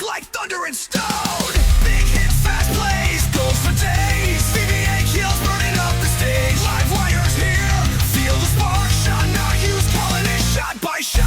Like thunder and stone. Big hits, fast plays, goals for days. VVHL's burning up the stage. LiveWire's here, feel the spark. Shot not used, calling it shot by shot.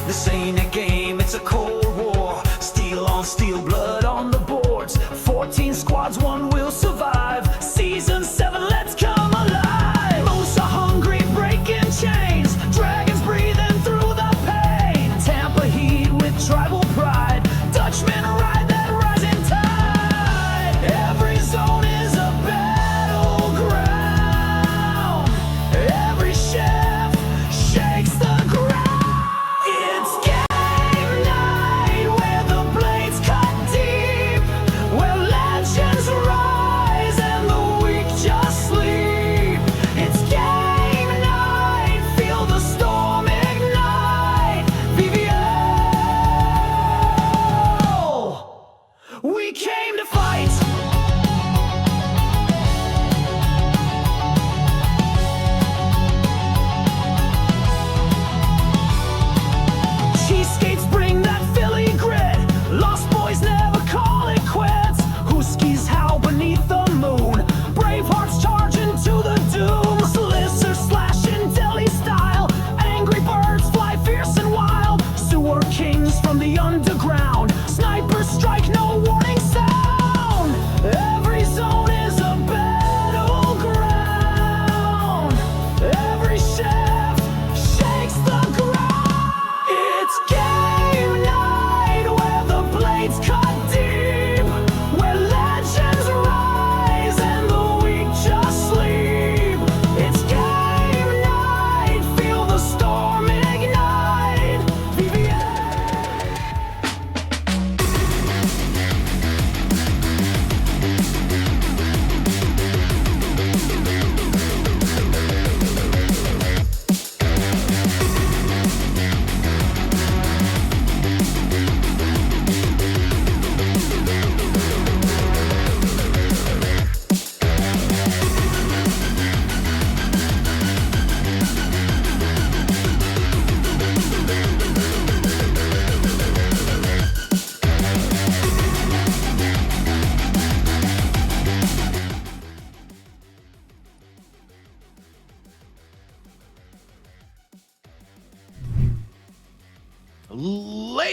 This ain't a game, it's a cold war. Steel on steel, blood on the boards. 14 squads, one will survive. Season 7, let's come alive. Moose are hungry, breaking chains. Dragons breathing through the pain. Tampa Heat with tribal pride. Dutchmen ride that rising tide. Every zone is a battleground. Every chef shakes the ground. It's game night where the blades cut deep, where legends rise and the weak just sleep. It's game night, feel the storm ignite. VVHL, we came to fight. Cheesesteaks bring that Philly grit. Lost boys never call it quits. Huskies howl beneath the moon. Bravehearts charge into the doom. Slicers slashing deli style. Angry birds fly fierce and wild. Sewer kings from the underground. Snipers strike, no warning sound. Every zone is a battleground. Every chef shakes the ground. It's game night where the blades cut deep, where legends rise and the weak just sleep. It's game night, feel the storm ignite.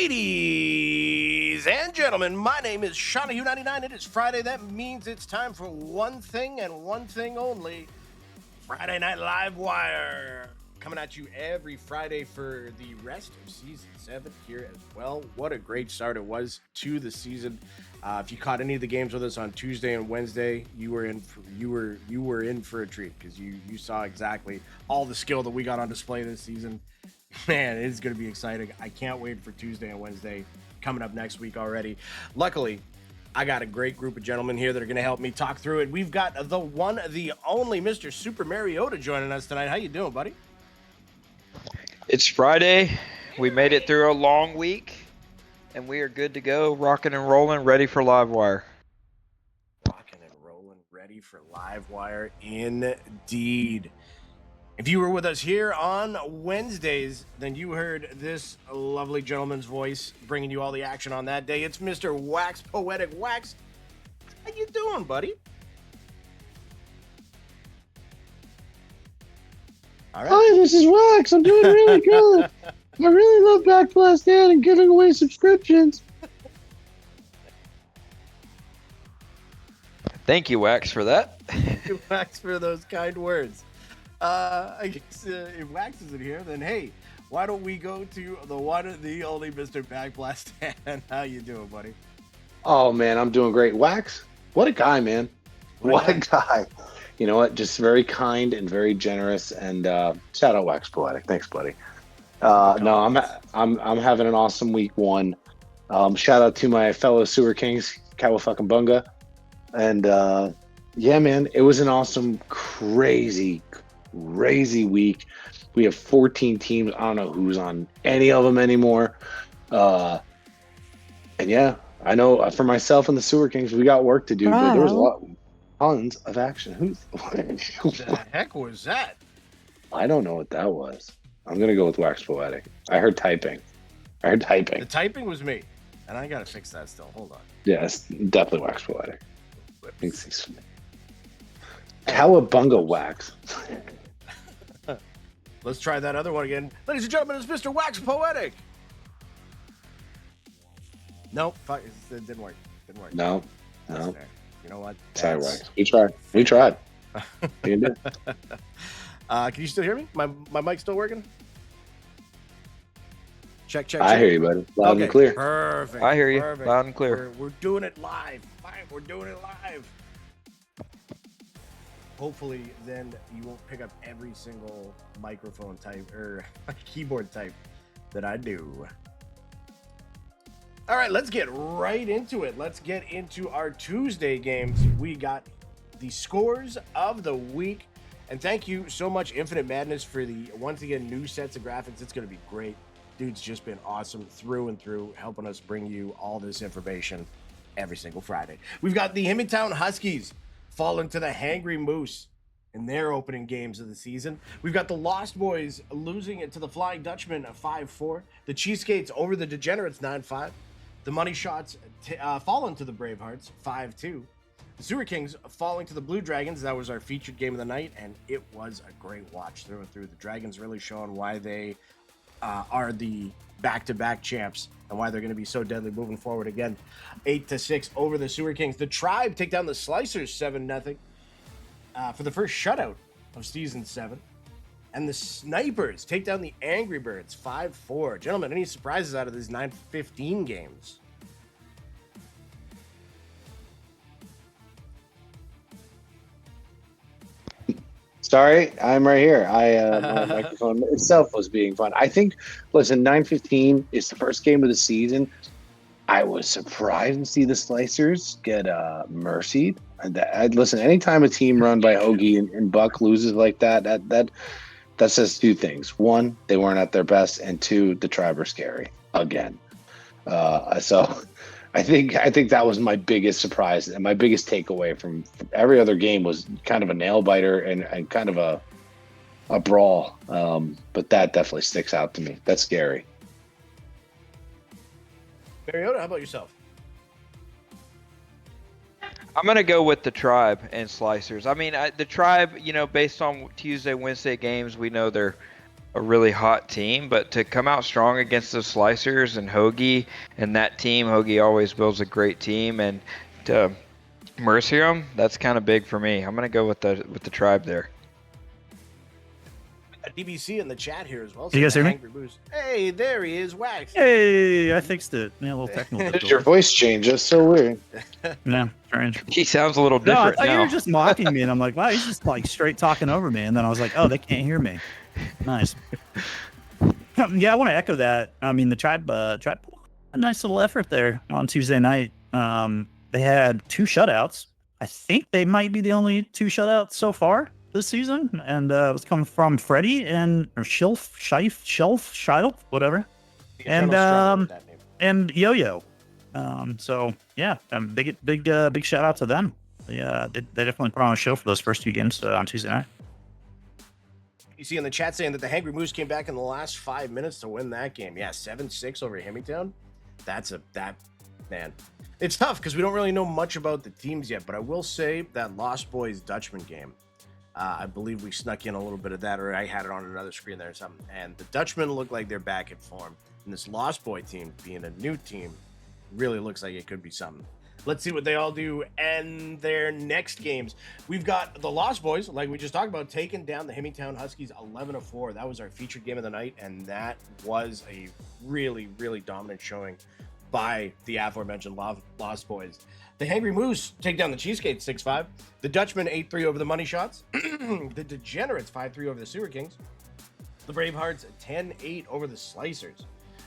Ladies and gentlemen, my name is Shawnahue99. It is Friday. That means it's time for one thing and one thing only. Friday Night Livewire. Coming at you every Friday for the rest of Season 7 here as well. What a great start it was to the season. If you caught any of the games with us on Tuesday and Wednesday, you were in for a treat because you saw exactly all the skill that we got on display this season. Man, it is going to be exciting. I can't wait for Tuesday and Wednesday coming up next week already. Luckily, I got a great group of gentlemen here that are going to help me talk through it. We've got the one, the only Mr. Super Mariota joining us tonight. How you doing, buddy? It's Friday. We made it through a long week, and we are good to go, rocking and rolling, ready for Livewire. Rocking and rolling, ready for Livewire indeed. If you were with us here on Wednesdays, then you heard this lovely gentleman's voice bringing you all the action on that day. It's Mr. Wax, Poetic Wax. How you doing, buddy? All right. Hi, this is Wax. I'm doing really good. I really love Backblast Dan and giving away subscriptions. Thank you, Wax, for that. Thank you, Wax, for those kind words. I guess if Wax isn't here, then hey, why don't we go to the one, the only Mr. Back Blast? How you doing, buddy? Oh man, I'm doing great. Wax, what a guy, man. What a What a guy. You know what? Just very kind and very generous. And shout out Wax Poetic. Thanks, buddy. No, I'm having an awesome week one. Shout out to my fellow Sewer Kings, Kawafakambunga. And yeah, man, it was an awesome, crazy week. We have 14 teams. I don't know who's on any of them anymore. And yeah, I know for myself and the Sewer Kings, we got work to do, but there was tons of action. What the heck was that? I don't know what that was. I'm gonna go with Wax Poetic. I heard typing. The typing was me, and I gotta fix that still. Hold on. Yes, definitely Wax Poetic. Thinks he's Cowabunga Wax. Let's try that other one again. Ladies and gentlemen, it's Mr. Wax Poetic. Nope, fuck, it didn't work. No. Fair. You know what? Sorry, Wax. We tried. Can you still hear me? My mic's still working? Check. I hear you, buddy. Loud and clear. Perfect. I hear you. Perfect. Loud and clear. We're doing it live. Fine, we're doing it live. Hopefully, then you won't pick up every single microphone type or keyboard type that I do. All right, let's get right into it. Let's get into our Tuesday games. We got the scores of the week. And thank you so much, Infinite Madness, for the, once again, new sets of graphics. It's going to be great. Dude's just been awesome through and through, helping us bring you all this information every single Friday. We've got the Himmeltown Huskies falling to the Hangry Moose in their opening games of the season. We've got the Lost Boys losing it to the Flying Dutchman 5-4. The Cheesegates over the Degenerates 9-5. The Money Shots falling to the Bravehearts 5-2. The Sewer Kings falling to the Blue Dragons. That was our featured game of the night, and it was a great watch through and through. The Dragons really showing why they are the back-to-back champs and why they're going to be so deadly moving forward again. 8-6 over the Sewer Kings. The Tribe take down the Slicers 7-0 for the first shutout of Season 7. And the Snipers take down the Angry Birds 5-4. Gentlemen, any surprises out of these 9-15 games? Sorry, I'm right here. My microphone itself was being fun. I think, listen, 9-15 is the first game of the season. I was surprised to see the Slicers get mercied. Listen, anytime a team run by Hoagie and Buck loses like that says two things. One, they weren't at their best, and two, the Tribe are scary again. So I think that was my biggest surprise and my biggest takeaway from every other game was kind of a nail biter and kind of a brawl. But that definitely sticks out to me. That's scary. Mariota, how about yourself? I'm going to go with the Tribe and Slicers. I mean, the Tribe, based on Tuesday, Wednesday games, we know they're a really hot team, but to come out strong against the Slicers and Hoagie and that team, Hoagie always builds a great team, and to mercy them, that's kind of big for me. I'm going to go with the Tribe there. DBC in the chat here as well. You guys hear me? Hey, there he is, Wax. Hey, I fixed it. Yeah, a little technical. Did your voice change? That's so weird. Yeah, strange. He sounds a little No, I different thought you now. were just mocking me, and I'm like, wow, he's just like straight talking over me. And then I was like, oh, they can't hear me. Nice. Yeah, I want to echo that. I mean, the Tribe a nice little effort there on Tuesday night. They had 2 shutouts. I think they might be the only 2 shutouts so far this season, and it was coming from Freddie and Shelf, whatever, and Yo-Yo. So yeah, big shout out to them. They definitely put on a show for those first 2 games on Tuesday night. You see in the chat saying that the Hangry Moose came back in the last 5 minutes to win that game. Yeah, 7-6 over Himmeltown. Man. It's tough because we don't really know much about the teams yet, but I will say that Lost Boys Dutchman game. I believe we snuck in a little bit of that, or I had it on another screen there or something. And the Dutchmen look like they're back in form. And this Lost Boy team, being a new team, really looks like it could be something. Let's see what they all do and their next games. We've got the Lost Boys, like we just talked about, taking down the Hemmingtown Huskies 11-4. That was our featured game of the night, and that was a really, really dominant showing by the aforementioned Lost Boys. The Hangry Moose take down the Cheesecake 6-5. The Dutchmen 8-3 over the Money Shots. The Degenerates 5-3 over the Sewer Kings. The Bravehearts 10-8 over the Slicers.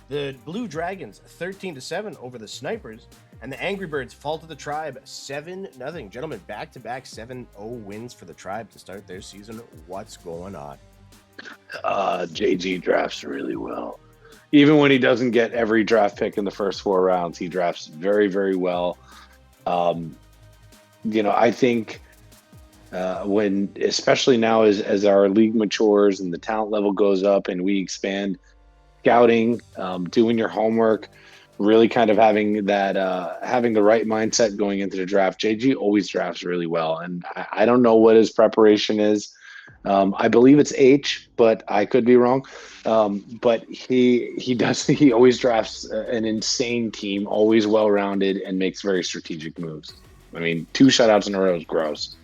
The Blue Dragons 13-7 over the Snipers. And the Angry Birds fall to the Tribe 7-0. Gentlemen, back-to-back 7-0 wins for the Tribe to start their season. What's going on? JG drafts really well. Even when he doesn't get every draft pick in the first 4 rounds, he drafts very, very well. I think when, especially now as our league matures and the talent level goes up and we expand, scouting, doing your homework, really kind of having that, having the right mindset going into the draft. JG always drafts really well, and I don't know what his preparation is. I believe it's H, but I could be wrong. But he always drafts an insane team, always well-rounded, and makes very strategic moves. I mean, 2 shutouts in a row is gross.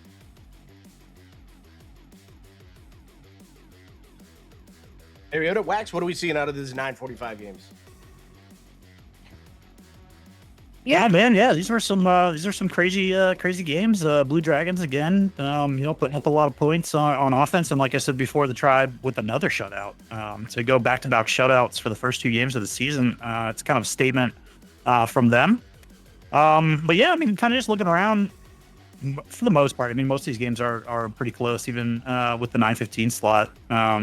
Ariota, Wax, what are we seeing out of these 9:45 games? Yeah, man. Yeah, these are some crazy games. Blue Dragons again, putting up a lot of points on offense, and like I said before, the Tribe with another shutout. To go back-to-back shutouts for the first 2 games of the season, it's kind of a statement from them. But yeah, I mean, kind of just looking around, for the most part, I mean, most of these games are pretty close, even with the 9:15 slot.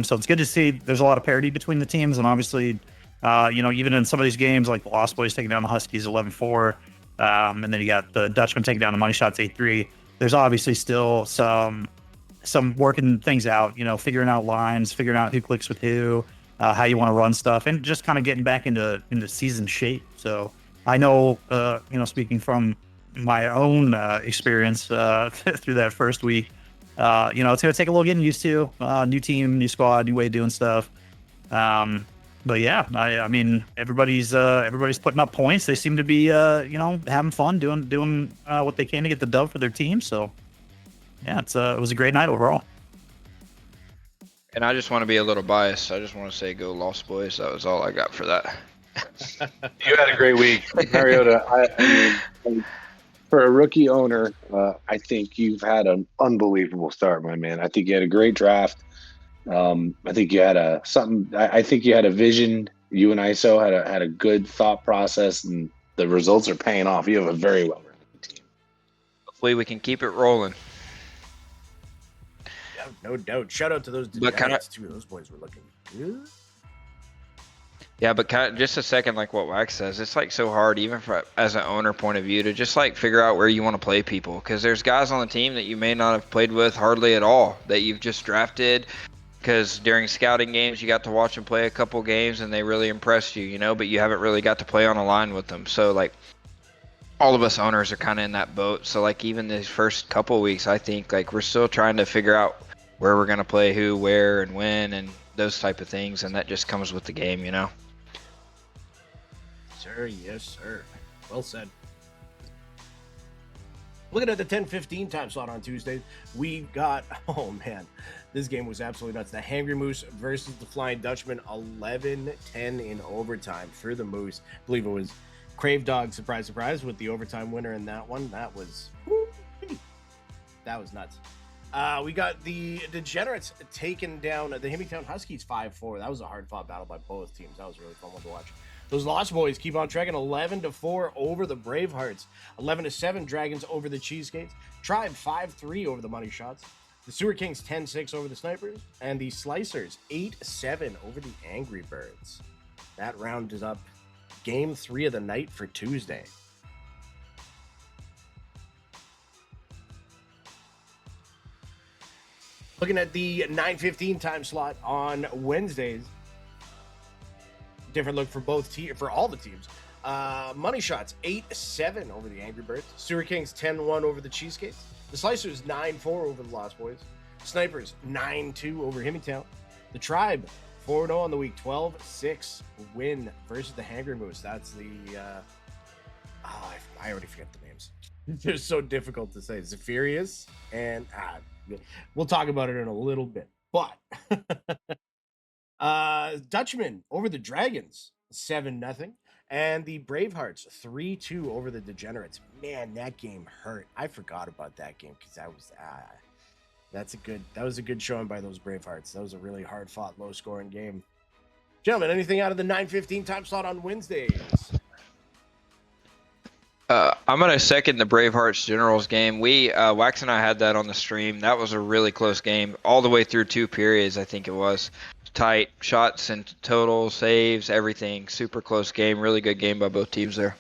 So it's good to see there's a lot of parity between the teams, and obviously. Even in some of these games, like the Lost Boys taking down the Huskies 11-4, and then you got the Dutchmen taking down the Money Shots 8-3. There's obviously still some working things out, figuring out lines, figuring out who clicks with who, how you want to run stuff, and just kind of getting back into season shape. So I know, speaking from my own experience through that first week, it's going to take a little getting used to. New team, new squad, new way of doing stuff. But yeah, I mean, everybody's putting up points. They seem to be, having fun doing what they can to get the dub for their team. So yeah, it was a great night overall. And I just want to be a little biased. I just want to say go Lost Boys. That was all I got for that. You had a great week, Mariota. I mean, for a rookie owner, I think you've had an unbelievable start, my man. I think you had a great draft. I think you had I think you had a vision. You and ISO had a good thought process, and the results are paying off. You have a very well-rounded team. Hopefully we can keep it rolling. Yeah, no doubt. Shout out to those Degenerates too. Those boys were looking good. Yeah, but kind of just a second, like what Wax says, it's like so hard, even as an owner point of view, to just like figure out where you want to play people, because there's guys on the team that you may not have played with hardly at all that you've just drafted. Because during scouting games, you got to watch them play a couple games and they really impressed you, but you haven't really got to play on a line with them. So, like, all of us owners are kind of in that boat. So, like, even these first couple weeks, I think, like, we're still trying to figure out where we're going to play who, where, and when, and those type of things. And that just comes with the game, Sir, yes, sir. Well said. Looking at the 10:15 time slot on Tuesday, we got, oh man, this game was absolutely nuts. The Hangry Moose versus the Flying Dutchman, 11-10 in overtime for the Moose. I believe it was Crave Dog, surprise, surprise, with the overtime winner in that one. That was nuts. We got the Degenerates taking down the Hemmingtown Huskies 5-4. That was a hard-fought battle by both teams. That was a really fun one to watch. Those Lost Boys keep on trekking 11-4 over the Bravehearts. 11-7 Dragons over the Cheesecakes. Tribe 5-3 over the Money Shots. The Sewer Kings 10-6 over the Snipers. And the Slicers 8-7 over the Angry Birds. That rounded up game 3 of the night for Tuesday. Looking at the 9:15 time slot on Wednesdays. Different look for for all the teams. Money Shots 8-7 over the Angry Birds. Sewer Kings 10-1 over the Cheesecakes. The Slicers 9-4 over the Lost Boys. Snipers 9-2 over Hemmingtown. The Tribe 4-0 on the week. 12-6 win versus the Hangry Moose. That's the Oh, I already forget the names. They're so difficult to say. Zephyrius and we'll talk about it in a little bit. But Dutchman over the Dragons 7-0, and the Bravehearts 3-2 over the Degenerates. Man, that game hurt. I forgot about that game because that was a good showing by those Bravehearts. That was a really hard fought, low scoring game. Gentlemen, anything out of the 9:15 time slot on Wednesdays? I'm gonna second the Bravehearts Generals game. We Wax and I had that on the stream. That was a really close game, all the way through 2 periods. I think it was tight shots and total saves, everything. Super close game. Really good game by both teams there.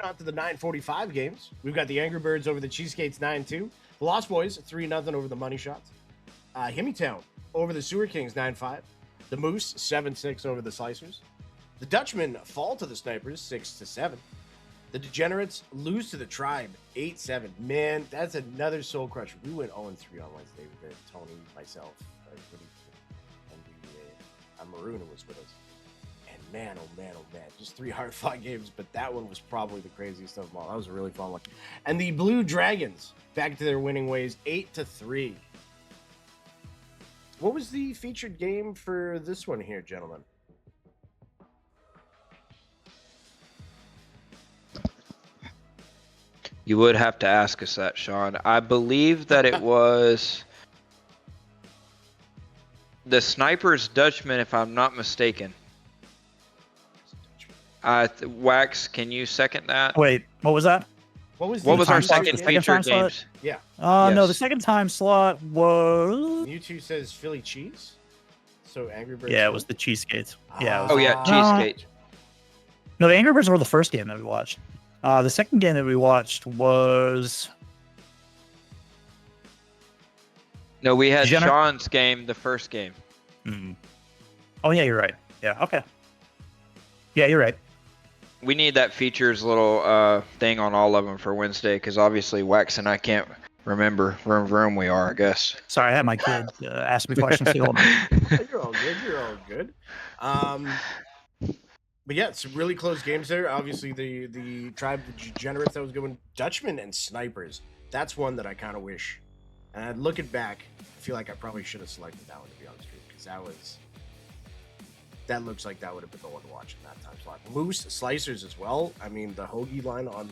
On to the 9:45 games. We've got the Angry Birds over the Cheesegates 9-2. The Lost Boys 3-0 over the Money Shots. Himmytown over the Sewer Kings 9-5. The Moose 7-6 over the Slicers. The Dutchmen fall to the Snipers 6-7. The Degenerates lose to the Tribe 8-7. Man, that's another soul crusher. We went 0-3 on Wednesday with Tony, myself, and Maroon was with us. And man, oh man, just 3 hard-fought games, but that one was probably the craziest of them all. That was a really fun one. And the Blue Dragons back to their winning ways 8-3. What was the featured game for this one here, gentlemen? You would have to ask us that, Sean. I believe that it was the Snipers Dutchman, if I'm not mistaken. Wax, can you second that? Wait, what was that? What was What was our time second slot? feature featured time slot? games? Yeah. No, Yes. the second time slot was. Mewtwo says Philly cheese. So Angry Birds. Yeah, it was the Cheesegates. Yeah. It was, Oh yeah, Cheesecake. No, the Angry Birds were the first game that we watched. The second game that we watched was. No, we had Degener- Sean's game, the first game. Oh yeah, you're right. Yeah. Okay. Yeah, you're right. We need that features little thing on all of them for Wednesday, because obviously Wax and I can't remember vroom we are, I guess. Sorry, I had my kid ask me questions too. Hold on. You're all good. You're all good. But yeah, it's really close games there. Obviously, the Tribe, the Degenerates that was going Dutchmen and Snipers. That's one that I kind of wish. And looking back, I feel like I probably should have selected that one, to be honest with you, because that looks like that would have been the one to watch in that time slot. Moose, Slicers as well. I mean, the Hoagie line on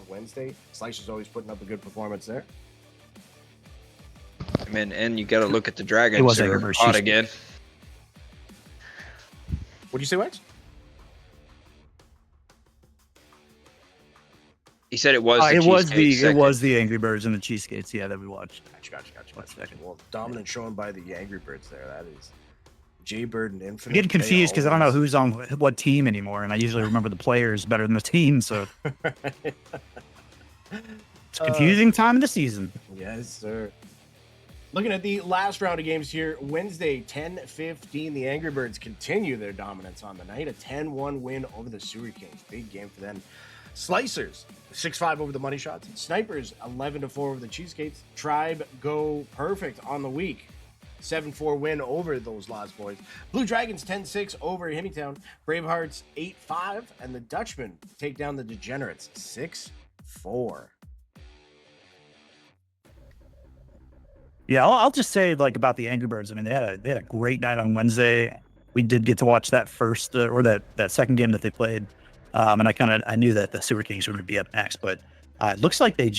Wednesday, Slicers always putting up a good performance there. I mean, and you got to look at the Dragons. It was They're Angry Birds hot Cheesecake. again. What'd you say, Wax? He said it was. It was the Angry Birds and the Cheesegates. Yeah, that we watched. Gotcha. Well, dominant showing by the Angry Birds there. That is Jaybird and Infinite. I'm getting confused because I don't know who's on what team anymore, and I usually remember the players better than the team. So it's a confusing time of the season. Yes, sir. Looking at the last round of games here, Wednesday, 10:15, the Angry Birds continue their dominance on the night. A 10-1 win over the Sewer Kings. Big game for them. Slicers, 6-5 over the Money Shots. Snipers, 11-4 over the Cheesegates. Tribe go perfect on the week. 7-4 win over those Lost Boys. Blue Dragons, 10-6 over Himmytown. Bravehearts, 8-5. And the Dutchmen take down the Degenerates, 6-4. Yeah, I'll just say about the Angry Birds. I mean, they had a great night on Wednesday. We did get to watch that first or that second game that they played, and I knew that the Sewer Kings were going to be up next. But it looks like they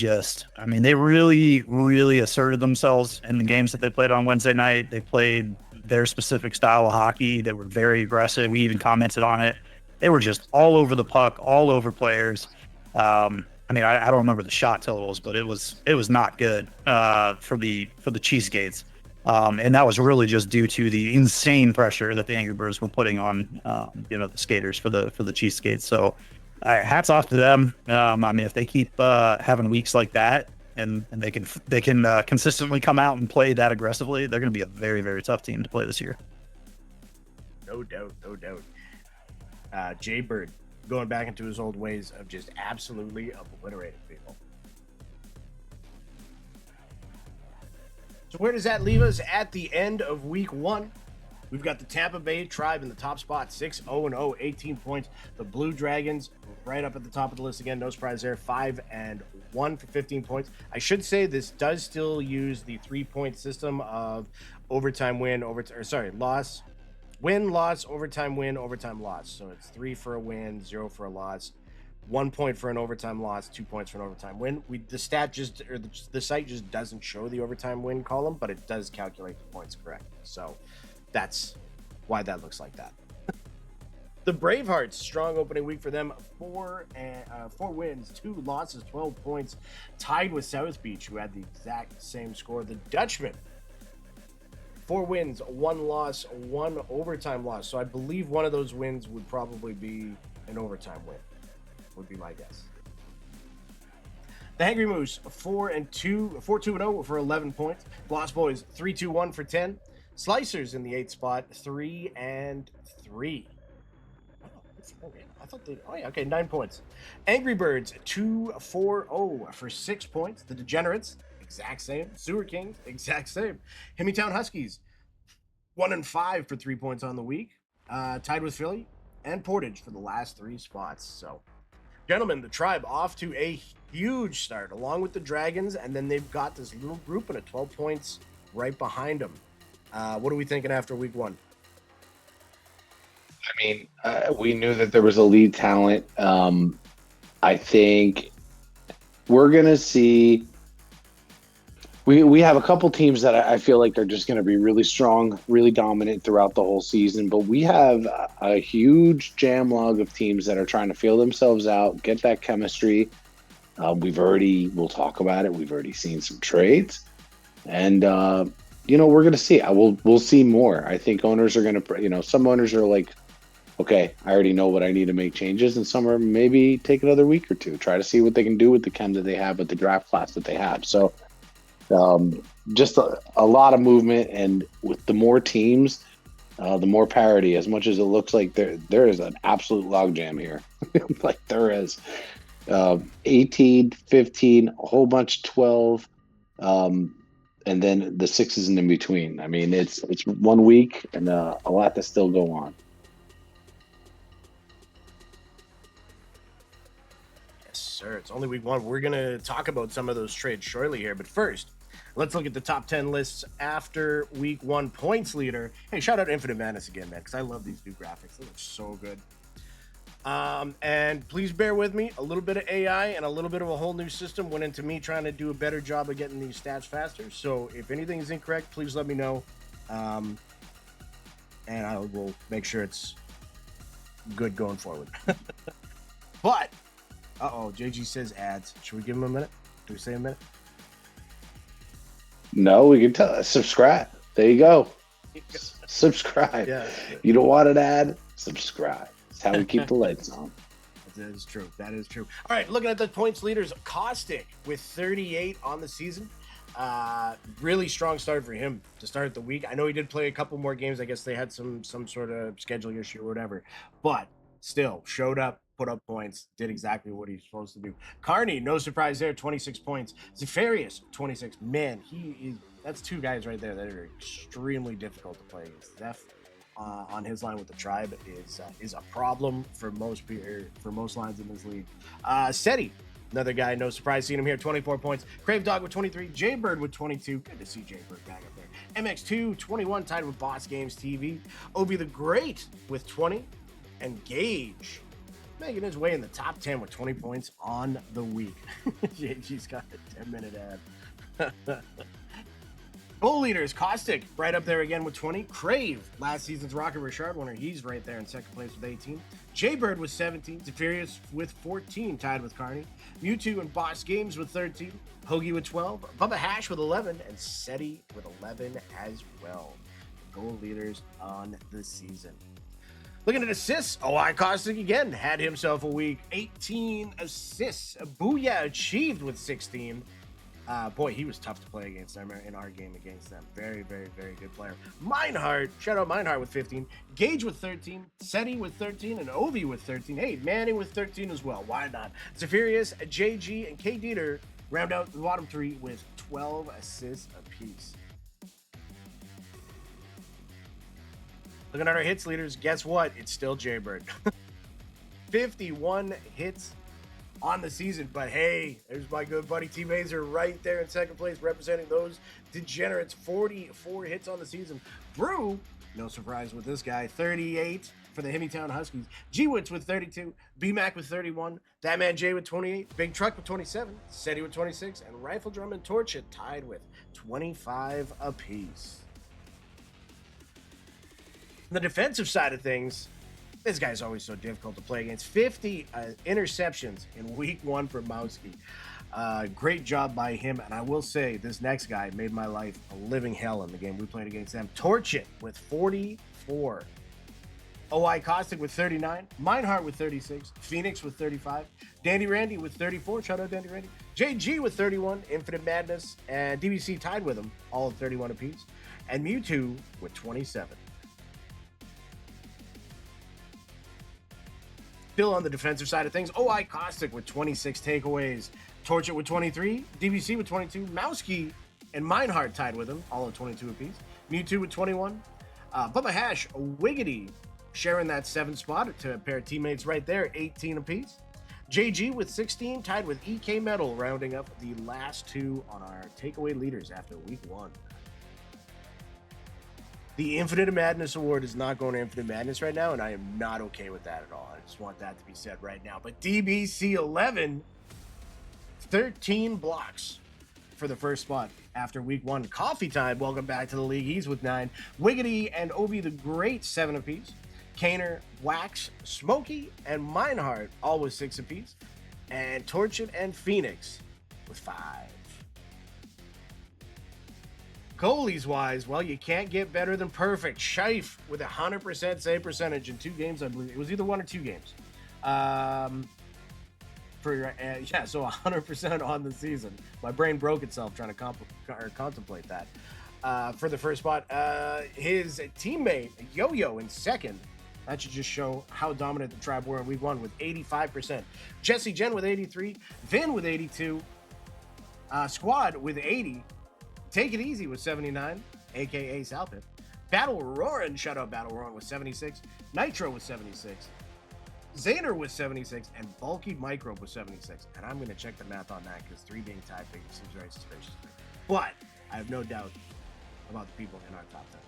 really asserted themselves in the games that they played on Wednesday night. They played their specific style of hockey. They were very aggressive. We even commented on it. They were just all over the puck, all over players. I don't remember the shot totals, but it was not good for the Cheesegates, and that was really just due to the insane pressure that the Angry Birds were putting on the skaters for the Cheesegates. So, hats off to them. If they keep having weeks like that, and they can consistently come out and play that aggressively, they're going to be a very, very tough team to play this year. No doubt. Jaybird going back into his old ways of just absolutely obliterating people. So where does that leave us at the end of week 1? We've got the Tampa Bay Tribe in the top spot, 6-0-0, 18 points. The Blue Dragons right up at the top of the list again. No surprise there, 5-1 for 15 points. I should say this does still use the 3-point system of overtime win, loss. Win, loss, overtime win, overtime loss. So it's 3 for a win, 0 for a loss, 1 point for an overtime loss, 2 points for an overtime win. The site just doesn't show the overtime win column, but it does calculate the points correctly. So that's why that looks like that. The Bravehearts, strong opening week for them. 4 wins, 2 losses, 12 points, tied with South Beach, who had the exact same score. The Dutchmen, 4 wins, 1 loss, 1 overtime loss. So I believe one of those wins would probably be an overtime win, would be my guess. The Hangry Moose, 4-2-0 for 11 points. Lost Boys, 3-2-1 for 10. Slicers in the 8th spot, 3-3. I thought they. Oh yeah, okay, 9 points. Angry Birds, 2-4-0 for 6 points. The Degenerates, exact same. Sewer Kings, exact same. Hemmytown Huskies, 1-5 for 3 points on the week. Tied with Philly and Portage for the last 3 spots. So, gentlemen, the Tribe off to a huge start, along with the Dragons, and then they've got this little group and a 12 points right behind them. What are we thinking after week 1? I mean, we knew that there was a lead talent. I think we're going to see. We have a couple teams that I feel like are just going to be really strong, really dominant throughout the whole season. But we have a huge jam log of teams that are trying to feel themselves out, get that chemistry. We'll talk about it. We've already seen some trades. And, we're going to see. We'll see more. I think owners are going to, some owners are like, okay, I already know what I need to make changes. And some are maybe take another week or two, try to see what they can do with the chem that they have, with the draft class that they have. So just a lot of movement. And with the more teams, the more parity, as much as it looks like there is an absolute logjam here. Like there is 18, 15, a whole bunch, 12. And then the 6s in between. I mean, it's 1 week and a lot to still go on. Yes, sir. It's only week 1. We're going to talk about some of those trades shortly here. But first, let's look at the top 10 lists after week 1 points leader. Hey, shout out Infinite Madness again, man, because I love these new graphics. They look so good. And please bear with me. A little bit of AI and a little bit of a whole new system went into me trying to do a better job of getting these stats faster. So if anything is incorrect, please let me know. And I will make sure it's good going forward. But, JG says ads. Should we give him a minute? Do we say a minute? No, we can tell. Subscribe. There you go. Subscribe. Yeah. You don't want an ad? Subscribe. How we keep the lights on. That is true. That is true. All right, looking at the points leaders, Caustic with 38 on the season. Really strong start for him to start the week. I know he did play a couple more games. I guess they had some sort of scheduling issue or whatever. But still, showed up, put up points, did exactly what he's supposed to do. Carney, no surprise there, 26 points. Zephyrius, 26. Man, that's 2 guys right there that are extremely difficult to play against. Zeph on his line with the Tribe is a problem for most lines in this league. Seti, another guy, no surprise seeing him here, 24 points. Crave Dog with 23, Jaybird with 22. Good to see Jaybird back up there. MX2, 21, tied with Boss Games TV. Obi the Great with 20, and Gage making his way in the top 10 with 20 points on the week. JG's got a 10-minute ad. Goal leaders, Caustic, right up there again with 20. Crave, last season's Rocket Richard winner, he's right there in second place with 18. Jaybird with 17. Zephyrius with 14, tied with Carney. Mewtwo and Boss Games with 13. Hoagie with 12. Bubba Hash with 11. And Seti with 11 as well. Goal leaders on the season. Looking at assists, Caustic again had himself a week. 18 assists. Booyah achieved with 16. Boy, he was tough to play against them in our game against them. Very, very, very good player. Meinhardt, shout out Meinhardt with 15. Gage with 13. Seti with 13. And Ovi with 13. Hey, Manny with 13 as well. Why not? Zephyrius, JG, and K. Dieter round out the bottom 3 with 12 assists apiece. Looking at our hits leaders, guess what? It's still Jaybird. 51 hits on the season. But hey, there's my good buddy T Mazer right there in second place, representing those degenerates. 44 hits on the season. Brew, no surprise with this guy, 38 for the Himmytown Huskies. G-Woods with 32, B-Mac with 31, That Man Jay with 28, Big Truck with 27, SETI with 26, and Rifle Drum and Torch it tied with 25 apiece. On the defensive side of things, this guy's always so difficult to play against. 50 interceptions in week 1 for Mowski. Great job by him. And I will say, this next guy made my life a living hell in the game we played against them. Torch it with 44. OI Caustic with 39. Meinhardt with 36. Phoenix with 35. Dandy Randy with 34. Shout out Dandy Randy. JG with 31. Infinite Madness and DBC tied with him, all at 31 apiece. And Mewtwo with 27. Still on the defensive side of things, OI Caustic with 26 takeaways. Torch it with 23. DBC with 22. Mowski and Meinhardt tied with him, all at 22 apiece. Mewtwo with 21. Bubba Hash, Wiggity, sharing that 7th spot to a pair of teammates right there, 18 apiece. JG with 16, tied with EK Metal, rounding up the last 2 on our takeaway leaders after week 1. The Infinite Madness Award is not going to Infinite Madness right now, and I am not okay with that at all. I just want that to be said right now. But DBC 11, 13 blocks for the first spot after week 1. Coffee Time, welcome back to the league. He's with 9. Wiggity and Obi the Great, 7 apiece. Kaner, Wax, Smokey, and Meinhardt, all with 6 apiece. And Torchin and Phoenix with 5. Goalies wise, well, you can't get better than perfect. Scheif with 100% save percentage in 2 games, I believe. It was either 1 or 2 games. So 100% on the season. My brain broke itself trying to contemplate that. For the first spot, his teammate Yo-Yo in second. That should just show how dominant the Tribe were in week 1 with 85%. Jesse Jen with 83, Vin with 82, Squad with 80. Take It Easy with 79, a.k.a. Southpit. Battle Roarin', shout out Battle Roarin' with 76. Nitro with 76. Zaner with 76. And Bulky Microbe with 76. And I'm going to check the math on that because 3 being tied seems very suspicious to me. But I have no doubt about the people in our top 10.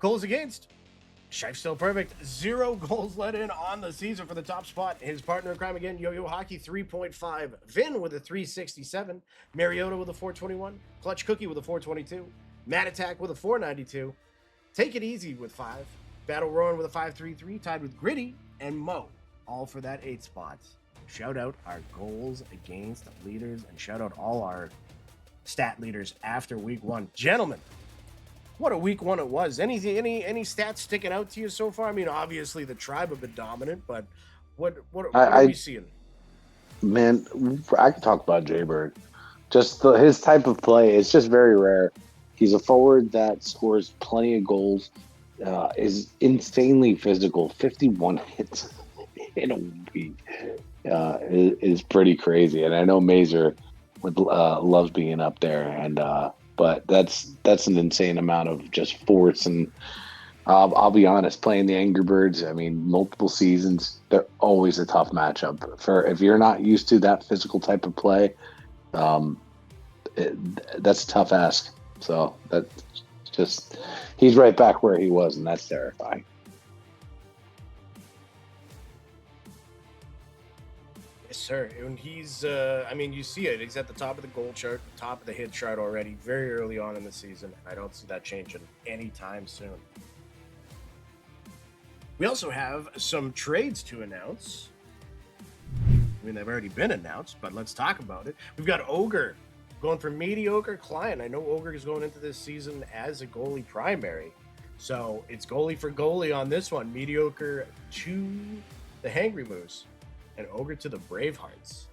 Goals against. Scheif still perfect. 0 goals let in on the season for the top spot. His partner in crime again, Yo-Yo Hockey, 3.5. Vin with a 367. Mariota with a 421. Clutch Cookie with a 422. Mad Attack with a 492. Take It Easy with 5. Battle Rowan with a 533, tied with Gritty and Mo, all for that 8 spots. Shout out our goals against leaders and shout out all our stat leaders after week 1. Gentlemen, what a week 1 it was. Any stats sticking out to you so far? I mean, obviously the Tribe have been dominant, but what are we seeing? Man, I could talk about Jaybird. Just his type of play, it's just very rare. He's a forward that scores plenty of goals, is insanely physical. 51 hits in a week is pretty crazy. And I know Mazer loves being up there, and but that's an insane amount of just force. And I'll be honest, playing the Angry Birds, I mean, multiple seasons, they're always a tough matchup. For if you're not used to that physical type of play, that's a tough ask. So that's just, he's right back where he was, and that's terrifying. Yes, sir. And he's, I mean, you see it. He's at the top of the goal chart, top of the hit chart already, very early on in the season. I don't see that changing anytime soon. We also have some trades to announce. I mean, they've already been announced, but let's talk about it. We've got Ogre going for Mediocre Client. I know Ogre is going into this season as a goalie primary. So it's goalie for goalie on this one. Mediocre to the Hangry Moose and Ogre to the Bravehearts.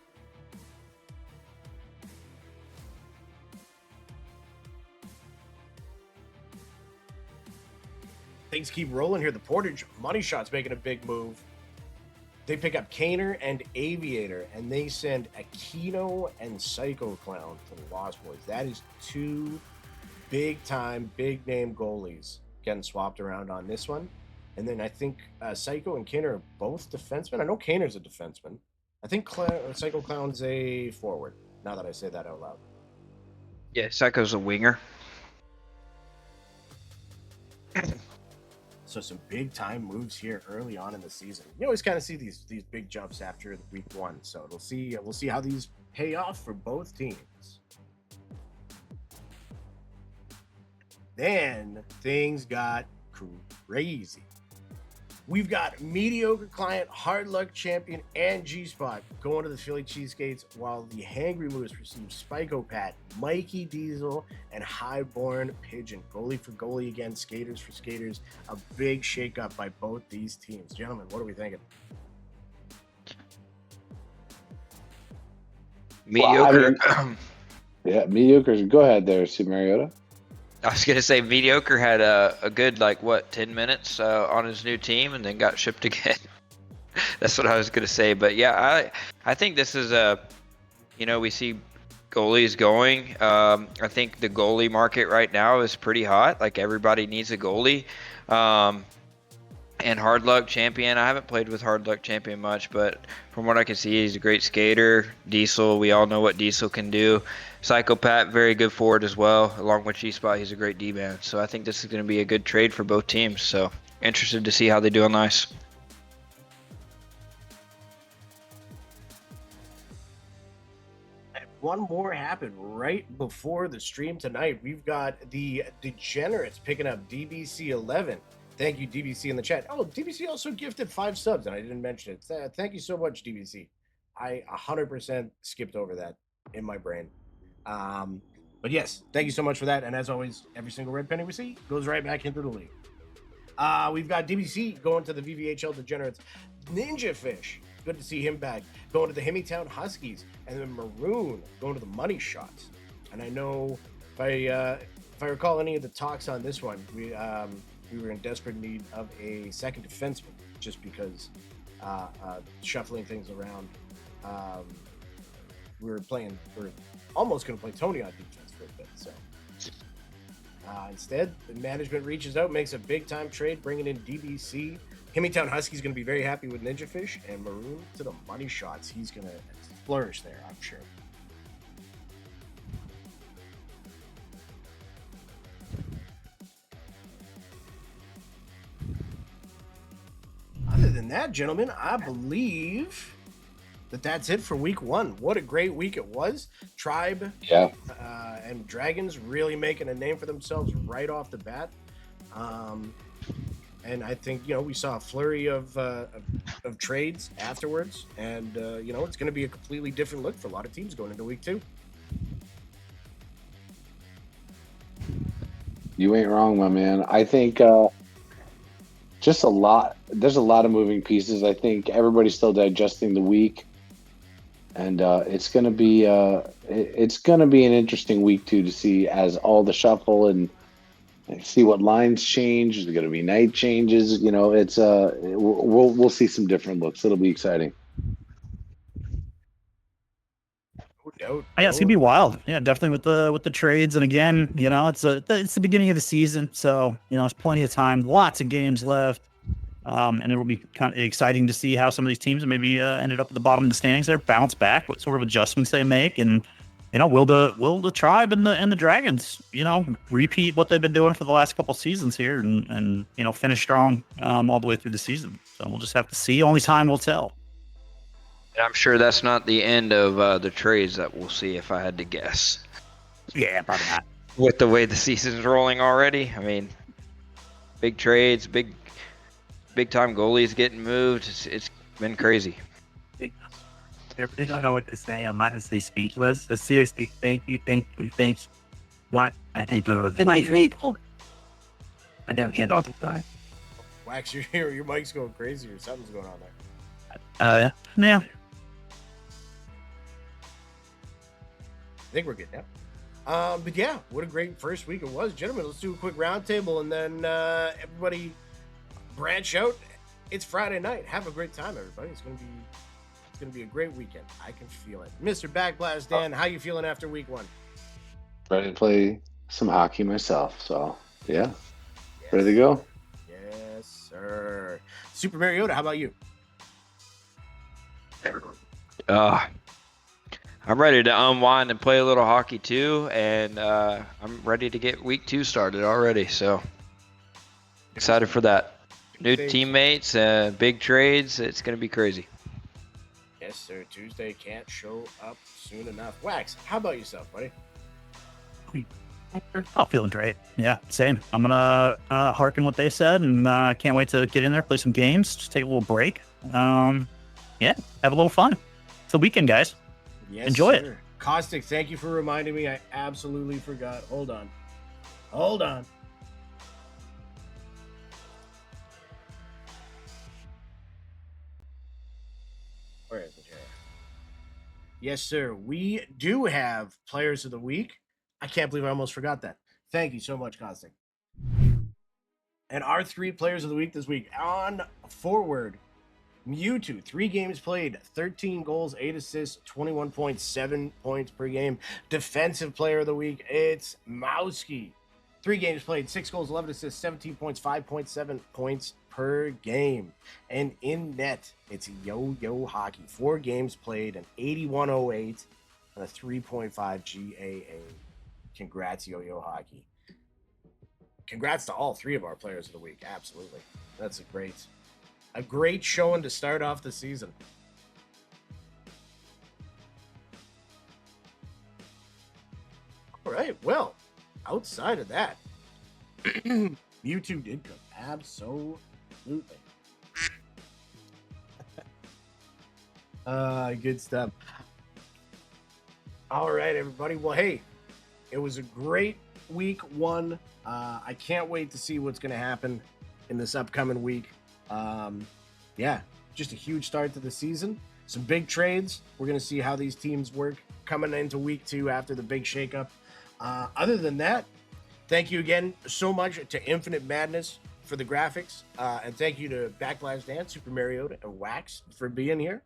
Things keep rolling here. The Portage Money Shot's making a big move. They pick up Kaner and Aviator, and they send Aquino and Psycho Clown to the Lost Boys. That is 2 big-time, big-name goalies getting swapped around on this one. And then I think Psycho and Kaner are both defensemen. I know Kaner's a defenseman. I think Psycho Clown's a forward, now that I say that out loud. Yeah, Psycho's a winger. So some big time moves here early on in the season. You always kind of see these big jumps after week 1. So we'll see how these pay off for both teams. Then things got crazy. We've got mediocre client, hard luck champion, and G-Spot going to the Philly Cheesecakes, while the Hangry Moose receive Spiko Pat, Mikey Diesel, and Highborn Pigeon. Goalie for goalie again, skaters for skaters. A big shakeup by both these teams. Gentlemen, what are we thinking? Mediocre. Yeah, mediocre. Go ahead there, Super Mariota. I was gonna say mediocre had a good 10 minutes on his new team and then got shipped again. That's what I was gonna say. But yeah, I think this is we see goalies going. I think the goalie market right now is pretty hot. Like everybody needs a goalie. And Hard Luck Champion, I haven't played with Hard Luck Champion much, but from what I can see, he's a great skater. Diesel, we all know what Diesel can do. Psychopath, very good forward as well. Along with G-Spot, he's a great D-man. So I think this is going to be a good trade for both teams. So interested to see how they do on ice. And one more happened right before the stream tonight. We've got the Degenerates picking up DBC 11. Thank you, DBC, in the chat. Oh, DBC also gifted 5 subs, and I didn't mention it. Thank you so much, DBC. I 100% skipped over that in my brain. But yes, thank you so much for that. And as always, every single red penny we see goes right back into the league. We've got DBC going to the VVHL Degenerates. Ninja Fish, good to see him back. Going to the Hemmytown Huskies. And then Maroon going to the Money Shots. And I know if I recall any of the talks on this one, we were in desperate need of a second defenseman, just because shuffling things around. We're almost going to play Tony on defense for a bit. So instead, the management reaches out, makes a big time trade, bringing in DBC. Hemmytown Husky's going to be very happy with Ninja Fish, and Maroon to the Money Shots. He's going to flourish there, I'm sure. Other than that, gentlemen, I believe that's it for week 1. What a great week it was. Tribe and Dragons really making a name for themselves right off the bat. And I think, we saw a flurry of trades afterwards. And, it's going to be a completely different look for a lot of teams going into week 2. You ain't wrong, my man. I think there's a lot of moving pieces. I think everybody's still digesting the week. And it's going to be an interesting week 2 to see as all the shuffle and see what lines change. There's going to be night changes. It's we'll see some different looks. It'll be exciting. No doubt. Yeah, it's gonna be wild. Yeah, definitely with the trades. And again, it's the beginning of the season, so there's plenty of time, lots of games left. And it'll be kind of exciting to see how some of these teams maybe ended up at the bottom of the standings there bounce back, what sort of adjustments they make, and will the Tribe and the Dragons repeat what they've been doing for the last couple seasons here and finish strong all the way through the season. So we'll just have to see. Only time will tell. And I'm sure that's not the end of the trades that we'll see, if I had to guess. Yeah, probably not. With the way the season's rolling already, I mean, big trades, big time goalies getting moved. It's been crazy. I don't know what to say. I'm honestly speechless. Seriously, thank you. What? I think those my people. I don't get all the time. Wax, your mic's going crazy or something's going on there. Yeah. I think we're good now. But yeah, what a great first week it was. Gentlemen, let's do a quick roundtable and then everybody branch out. It's Friday night. Have a great time, everybody. It's gonna be a great weekend. I can feel it. Mr. Backblast Dan, how you feeling after week 1? Ready to play some hockey myself. So yeah. Ready to go? Yes, sir. Super Mariota, how about you? I'm ready to unwind and play a little hockey too, and I'm ready to get week 2 started already. So excited for that. New teammates, big trades. It's gonna be crazy. Yes, sir. Tuesday can't show up soon enough. Wax, how about yourself, buddy? Oh, feeling great. Yeah, same. I'm gonna hearken what they said, and can't wait to get in there, play some games, just take a little break. Yeah, have a little fun. It's a weekend, guys. Yes, Enjoy sir. it. Caustic, thank you for reminding me. I absolutely forgot. Hold on. Hold on. Where is it here? Yes, sir. We do have players of the week. I can't believe I almost forgot that. Thank you so much, Caustic. And our 3 players of the week this week on forward, Mewtwo, 3 games played, 13 goals, 8 assists, 21.7 points per game. Defensive player of the week, it's Mowski. 3 games played, 6 goals, 11 assists, 17 points, 5.7 points per game. And in net, it's Yo-Yo Hockey. 4 games played, an 81.08 and a 3.5 GAA. Congrats, Yo-Yo Hockey. Congrats to all 3 of our players of the week. Absolutely. That's a great showing to start off the season. All right. Well, outside of that, Mewtwo did cook. Absolutely. Good stuff. All right, everybody. Well, hey, it was a great week 1. I can't wait to see what's going to happen in this upcoming week. Yeah, just a huge start to the season. Some big trades. We're going to see how these teams work coming into week 2 after the big shakeup. Other than that, thank you again so much to Infinite Madness for the graphics. And thank you to Backlash Dance, Super Mariota, and Wax for being here.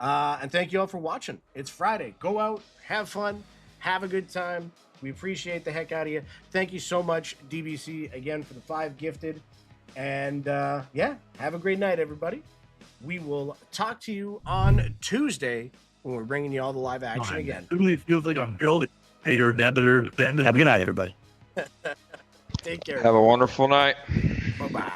And thank you all for watching. It's Friday. Go out, have fun, have a good time. We appreciate the heck out of you. Thank you so much, DBC, again for the 5 gifted. And yeah, have a great night, everybody. We will talk to you on Tuesday when we're bringing you all the live action again. It really feels like I'm building. Hey, you're Have a good night, everybody. Take care. Have a wonderful night. Bye-bye.